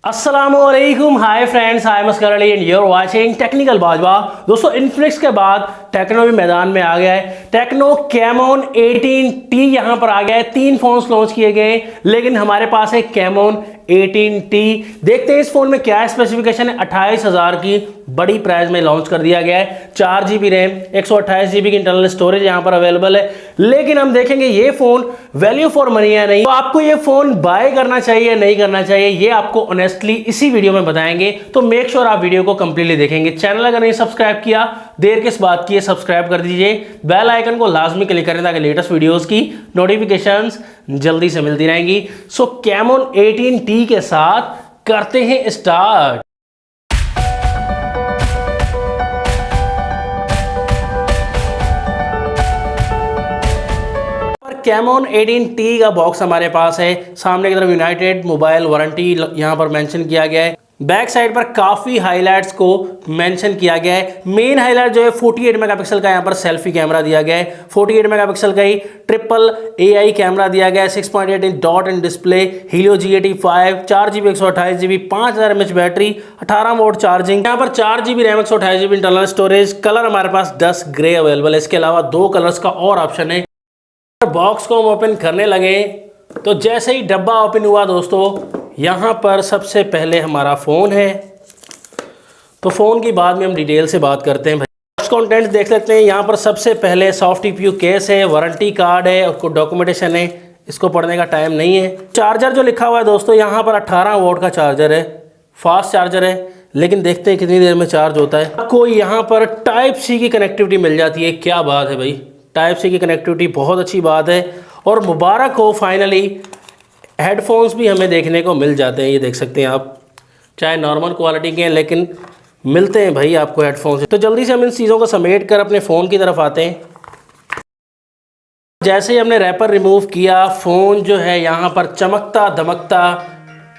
अस्सलामुअलैकुम, hi friends, I am Askar Ali and you are watching technical Bajwa. दोस्तों, Infinix के बाद टेक्नो भी मैदान में आ गया है। टेक्नो कैमोन 18T यहां पर आ गया है। 3 फोन्स लॉन्च किए गए, लेकिन हमारे पास है कैमोन 18T। देखते हैं इस फोन में क्या स्पेसिफिकेशन है। 28,000 की बड़ी प्राइस में लॉन्च कर दिया गया है। 4GB रैम, 128GB की इंटरनल स्टोरेज यहां पर अवेलेबल है। लेकिन हम देखेंगे ये फोन वैल्यू फॉर मनी है नहीं, तो आपको ये फोन बाय करना चाहिए नहीं करना चाहिए, ये आपको ऑनेस्टली इसी वीडियो में बताएंगे। तो मेक श्योर आप वीडियो को कंप्लीटली देखेंगे। चैनल अगर नहीं सब्सक्राइब किया, देर किस बात की है, सब्सक्राइब कर दीजिए। बेल आइकन को लाजमी क्लिक करें ताकि लेटेस्ट वीडियोस की नोटिफिकेशंस जल्दी से मिलती रहेंगी। सो कैमोन 18T के साथ करते हैं स्टार्ट। कैमोन 18T का बॉक्स हमारे पास है। सामने की तरफ यूनाइटेड मोबाइल वारंटी यहां पर मेंशन किया गया है। बैक साइड पर काफ़ी हाइलाइट्स को मेंशन किया गया है। मेन हाइलाइट जो है 48 मेगापिक्सल का यहाँ पर सेल्फी कैमरा दिया गया है। 48 मेगापिक्सल का ही ट्रिपल AI कैमरा दिया गया है। 6.8 inch dot in display, Helio G85, 4GB 128GB, 5000 mAh battery, 18 volt charging. यहाँ पर 4GB RAM, 128GB internal storage. Colour हमारे पास 10 ग्रे अवेलेबल है। इसके अलावा 2 कलर्स का और ऑप्शन है। बॉक्स को हम ओपन करने लगे तो जैसे ही डब्बा ओपन हुआ दोस्तों, यहाँ पर सबसे पहले हमारा फ़ोन है। तो फ़ोन की बाद में हम डिटेल से बात करते हैं। बॉक्स कंटेंट्स देख लेते हैं। यहाँ पर सबसे पहले सॉफ्ट CPU केस है, वारंटी कार्ड है और डॉक्यूमेंटेशन है। इसको पढ़ने का टाइम नहीं है। चार्जर जो लिखा हुआ है दोस्तों, यहाँ पर 18 वोल्ट का चार्जर है। फास्ट चार्जर है, लेकिन देखते हैं कितनी देर में चार्ज होता है। आपको यहाँ पर Type-C की कनेक्टिविटी मिल जाती है। क्या बात है भाई, Type-C की कनेक्टिविटी बहुत अच्छी बात है। और मुबारक हो, फाइनली हेडफोन्स भी हमें देखने को मिल जाते हैं। ये देख सकते हैं आप, चाहे नॉर्मल क्वालिटी के हैं लेकिन मिलते हैं भाई आपको हेडफोन्स। तो जल्दी से हम इन चीज़ों को समेट कर अपने फ़ोन की तरफ आते हैं। जैसे ही हमने रैपर रिमूव किया, फ़ोन जो है यहाँ पर चमकता धमकता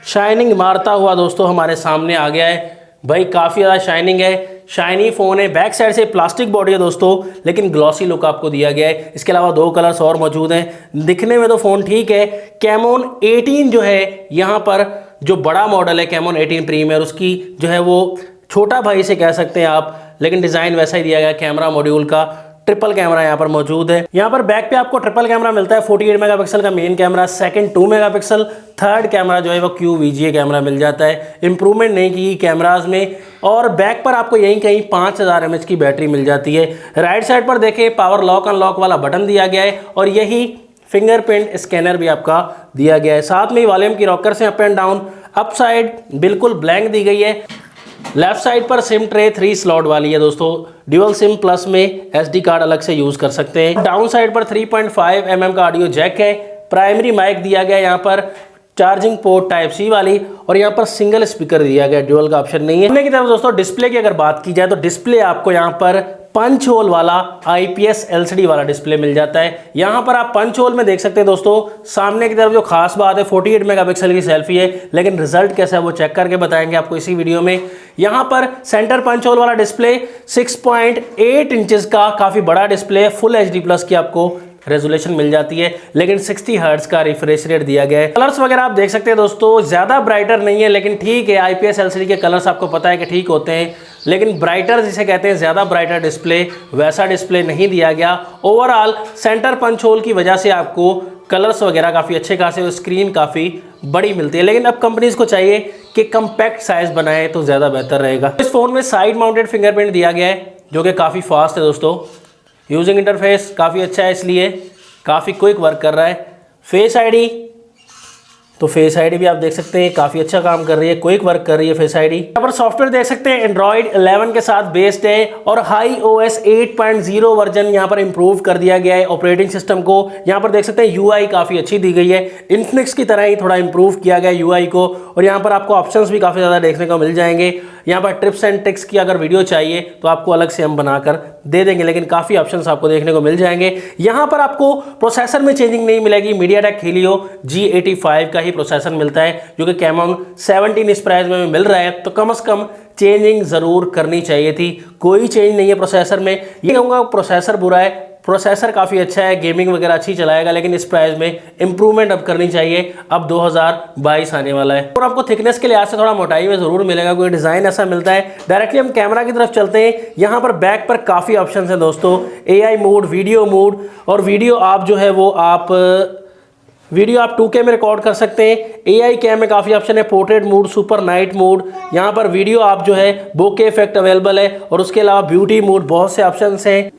शाइनिंग मारता हुआ दोस्तों हमारे सामने आ गया है। भाई काफ़ी ज़्यादा शाइनिंग है, शाइनी फ़ोन है। बैक साइड से प्लास्टिक बॉडी है दोस्तों, लेकिन ग्लॉसी लुक आपको दिया गया है। इसके अलावा 2 कलर्स और मौजूद हैं। दिखने में तो फ़ोन ठीक है। कैमोन 18 जो है, यहाँ पर जो बड़ा मॉडल है कैमोन 18 प्रीमियर, उसकी जो है वो छोटा भाई से कह सकते हैं आप, लेकिन डिज़ाइन वैसा ही दिया गया। कैमरा मॉड्यूल का ट्रिपल कैमरा यहाँ पर मौजूद है। यहाँ पर बैक पे आपको ट्रिपल कैमरा मिलता है। 48 मेगापिक्सल का main camera, second 2 megapixel, third camera जो है वो QVGA कैमरा मिल जाता है। इंप्रूवमेंट नहीं की कैमराज में। और बैक पर आपको यहीं कहीं 5000 mAh की बैटरी मिल जाती है। राइट साइड पर देखें, पावर लॉक अनलॉक वाला बटन दिया गया है और यही फिंगरप्रिंट स्कैनर भी आपका दिया गया है। साथ में वॉल्यूम की रॉकर्स हैं up and down. Up side बिल्कुल ब्लैंक दी गई है। लेफ्ट साइड पर सिम ट्रे 3 स्लॉट वाली है दोस्तों। ड्यूअल सिम प्लस में SD कार्ड अलग से यूज कर सकते हैं। डाउन साइड पर 3.5 mm का ऑडियो जैक है। प्राइमरी माइक दिया गया यहाँ पर, चार्जिंग पोर्ट Type-C वाली, और यहाँ पर सिंगल स्पीकर दिया गया, ड्यूअल का ऑप्शन नहीं है। सामने की तरफ दोस्तों डिस्प्ले की अगर बात की जाए तो डिस्प्ले आपको यहाँ पर पंच होल वाला IPS LCD वाला डिस्प्ले मिल जाता है। यहाँ पर आप पंच होल में देख सकते हैं दोस्तों। सामने की तरफ जो खास बात है, 48 मेगापिक्सल की सेल्फी है, लेकिन रिजल्ट कैसा है वो चेक करके बताएंगे आपको इसी वीडियो में। यहाँ पर सेंटर पंच होल वाला डिस्प्ले 6.8 इंचेस का काफ़ी बड़ा डिस्प्ले, फुल HD+ की आपको रेजोल्यूशन मिल जाती है, लेकिन 60 हर्ट्ज का रिफ्रेश रेट दिया गया है। कलर्स वगैरह आप देख सकते हैं दोस्तों, ज़्यादा ब्राइटर नहीं है लेकिन ठीक है। IPS LCD के कलर्स आपको पता है कि ठीक होते हैं, लेकिन ब्राइटर जिसे कहते हैं, ज़्यादा ब्राइटर डिस्प्ले, वैसा डिस्प्ले नहीं दिया गया। ओवरऑल सेंटर पंच होल की वजह से आपको कलर्स वगैरह काफ़ी अच्छे खासे, स्क्रीन काफ़ी बड़ी मिलती है। लेकिन अब कंपनीज को चाहिए कि कम्पैक्ट साइज़ बनाए तो ज़्यादा बेहतर रहेगा। इस फ़ोन में साइड माउंटेड फिंगरप्रिंट दिया गया है जो कि काफ़ी फास्ट है दोस्तों। यूजिंग इंटरफेस काफ़ी अच्छा है, इसलिए काफ़ी क्विक वर्क कर रहा है। फेस आईडी, तो फेस आईडी भी आप देख सकते हैं काफ़ी अच्छा काम कर रही है, क्विक वर्क कर रही है फेस आईडी। यहाँ पर सॉफ्टवेयर देख सकते हैं एंड्रॉइड 11 के साथ बेस्ड है और हाई OS 8.0 वर्जन यहाँ पर इंप्रूव कर दिया गया है ऑपरेटिंग सिस्टम को। यहाँ पर देख सकते हैं UI काफ़ी अच्छी दी गई है। इन्फिनिक्स की तरह ही थोड़ा इंप्रूव किया गया UI को। और यहाँ पर आपको ऑप्शंस भी काफ़ी ज़्यादा देखने को मिल जाएंगे। यहाँ पर ट्रिप्स एंड ट्रिक्स की अगर वीडियो चाहिए तो आपको अलग से हम बनाकर दे देंगे, लेकिन काफ़ी ऑप्शंस आपको देखने को मिल जाएंगे। यहाँ पर आपको प्रोसेसर में चेंजिंग नहीं मिलेगी। MediaTek Helio G85 का ही प्रोसेसर मिलता है, जो कि कैमोन 17 इस प्राइस में मिल रहा है। तो कम से कम चेंजिंग ज़रूर करनी चाहिए थी। कोई चेंज नहीं है प्रोसेसर में। ये कहूँगा प्रोसेसर बुरा है, प्रोसेसर काफ़ी अच्छा है, गेमिंग वगैरह अच्छी चलाएगा, लेकिन इस प्राइस में इंप्रूवमेंट अब करनी चाहिए। अब 2022 आने वाला है और आपको थिकनेस के लिहाज से थोड़ा मोटाई में ज़रूर मिलेगा, कोई डिज़ाइन ऐसा मिलता है। डायरेक्टली हम कैमरा की तरफ चलते हैं। यहाँ पर बैक पर काफ़ी ऑप्शन हैं दोस्तों, AI मोड, वीडियो मोड, और वीडियो आप जो है वो वीडियो आप 2K में रिकॉर्ड कर सकते हैं। AI कैम में काफ़ी ऑप्शन है, portrait mode, super night mode. यहाँ पर वीडियो आप जो है बोके इफेक्ट अवेलेबल है, और उसके अलावा ब्यूटी मोड, बहुत से ऑप्शन हैं।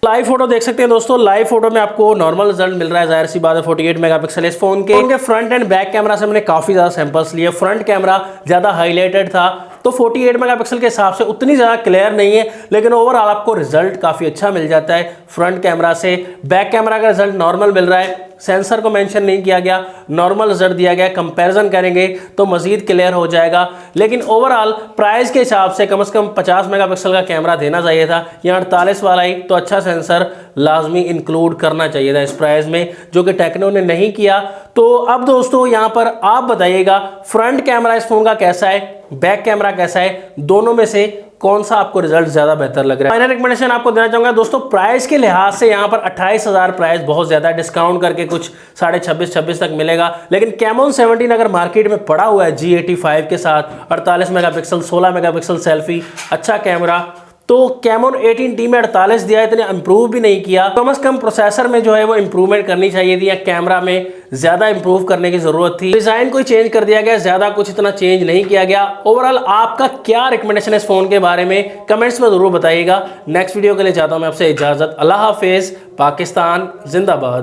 लाइव फोटो देख सकते हैं दोस्तों। लाइव फोटो में आपको नॉर्मल रिजल्ट मिल रहा है, जाहिर सी बात है 48 मेगापिक्सल इस फोन के फ्रंट एंड बैक कैमरा से मैंने काफ़ी ज़्यादा सैंपल्स लिए। फ्रंट कैमरा ज़्यादा हाईलाइटेड था, तो 48 मेगापिक्सल के हिसाब से उतनी ज़्यादा क्लियर नहीं है, लेकिन ओवरऑल आपको रिजल्ट काफ़ी अच्छा मिल जाता है फ्रंट कैमरा से। बैक कैमरा का रिजल्ट नॉर्मल मिल रहा है, सेंसर को मेंशन नहीं किया गया, नॉर्मल रिजल्ट दिया गया। कंपैरिजन करेंगे तो मजीद क्लियर हो जाएगा, लेकिन ओवरऑल प्राइस के हिसाब से कम 50 मेगापिक्सल का कैमरा देना चाहिए था। यहाँ 48 वाला ही, तो अच्छा सेंसर लाजमी इंक्लूड करना चाहिए था इस प्राइस में, जो कि टेक्नो ने नहीं किया। तो अब दोस्तों यहाँ पर आप बताइएगा फ्रंट कैमरा इस फोन का कैसा है, बैक कैमरा कैसा है, दोनों में से कौन सा आपको रिजल्ट ज्यादा बेहतर लग रहा है। फाइनल रिकमेंडेशन आपको देना चाहूंगा दोस्तों, प्राइस के लिहाज से यहाँ पर 28,000 प्राइस बहुत ज्यादा है, डिस्काउंट करके कुछ 26,500 तक मिलेगा। लेकिन कैमोन 17 अगर मार्केट में पड़ा हुआ है G85 के साथ, 48 मेगापिक्सल 16 मेगापिक्सल सेल्फी, अच्छा कैमरा, तो कैमोन 18T में 48 दिया है, इतने इंप्रूव भी नहीं किया। कम से कम प्रोसेसर में जो है वो इंप्रूवमेंट करनी चाहिए थी, या कैमरा में ज्यादा इंप्रूव करने की जरूरत थी। डिजाइन कोई चेंज कर दिया गया, ज्यादा कुछ इतना चेंज नहीं किया गया। ओवरऑल आपका क्या रिकमेंडेशन है इस फोन के बारे में, कमेंट्स में जरूर बताइएगा। नेक्स्ट वीडियो के लिए चाहता हूं मैं आपसे इजाजत। अल्लाह हाफिज, पाकिस्तान जिंदाबाद।